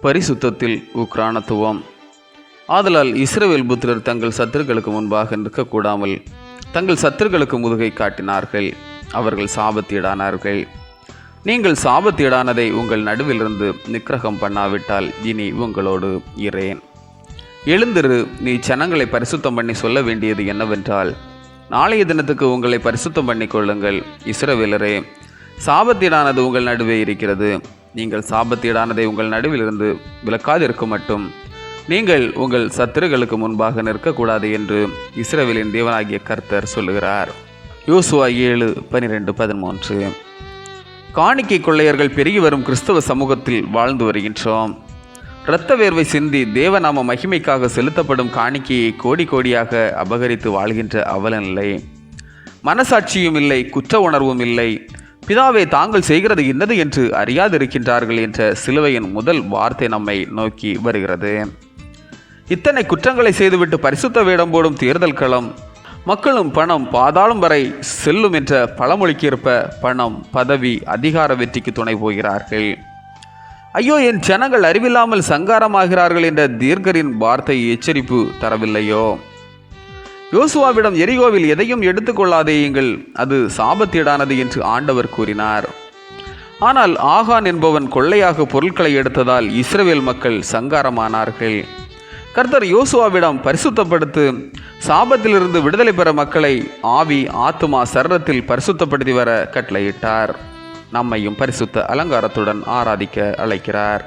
பரிசுத்தத்தில் உக்ரானத்துவம். ஆதலால் இஸ்ரவேல் புத்திரர் தங்கள் சத்துருக்களுக்கு முன்பாக நிற்கக்கூடாமல் தங்கள் சத்துருக்களுக்கு முதுகை காட்டினார்கள். அவர்கள் சாபத்தீடானார்கள். நீங்கள் சாபத்தீடானதை உங்கள் நடுவிலிருந்து நிக்கிரகம் பண்ணாவிட்டால் இனி உங்களோடு இரேன். எழுந்திரு, நீ ஜனங்களை பரிசுத்தம் பண்ணி சொல்ல வேண்டியது என்னவென்றால், நாளைய தினத்துக்கு உங்களை பரிசுத்தம் பண்ணி கொள்ளுங்கள். இஸ்ரவேலரே, சாபத்தீடானது உங்கள் நடுவே இருக்கிறது. நீங்கள் சாபத்தீடானதை உங்கள் நடுவிலிருந்து விலக்காதிருக்க மட்டும் நீங்கள் உங்கள் சத்துருக்களுக்கு முன்பாக நிற்கக்கூடாது என்று இஸ்ரவேலின் தேவனாகிய கர்த்தர் சொல்லுகிறார். யோசுவா 7:12-13. காணிக்கை கொள்ளையர்கள் பெருகி வரும் கிறிஸ்தவ சமூகத்தில் வாழ்ந்து வருகின்றோம். இரத்த வேர்வை சிந்தி தேவநாம மகிமைக்காக செலுத்தப்படும் காணிக்கையை கோடி கோடியாக அபகரித்து வாழ்கின்ற அவலநிலை. மனசாட்சியும் இல்லை, குற்ற உணர்வும் இல்லை. பிதாவை தாங்கள் செய்கிறது என்னது என்று அறியாதிருக்கின்றார்கள் என்ற சிலுவையின் முதல் வார்த்தை நம்மை நோக்கி வருகிறது. இத்தனை குற்றங்களை செய்துவிட்டு பரிசுத்த வேடம் போடும் தேர்தல் களம். மக்களும் பணம் பாதாளம் வரை செல்லும் என்ற பழமொழிக்கேற்ப பணம், பதவி, அதிகார வெற்றிக்கு துணை போகிறார்கள். ஐயோ, என் ஜனங்கள் அறிவில்லாமல் சங்காரமாகிறார்கள் என்ற தீர்க்கரின் வார்த்தை எச்சரிப்பு தரவில்லையோ? யோசுவாவிடம் எரிகோவில் எதையும் எடுத்துக்கொள்ளாதேயுங்கள், அது சாபத்தீடானது என்று ஆண்டவர் கூறினார். ஆனால் ஆகான் என்பவன் கொள்ளையாக பொருட்களை எடுத்ததால் இஸ்ரவேல் மக்கள் சங்காரமானார்கள். கர்த்தர் யோசுவாவிடம் பரிசுத்தப்படுத்து, சாபத்திலிருந்து விடுதலை பெற மக்களை ஆவி, ஆத்துமா, சரீரத்தில் பரிசுத்தப்படுத்தி வர கட்டளையிட்டார். நம்மையும் பரிசுத்த அலங்காரத்துடன் ஆராதிக்க அழைக்கிறார்.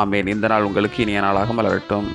ஆமேன். இந்த நாள் உங்களுக்கு இனிய நாளாக மலரட்டும்.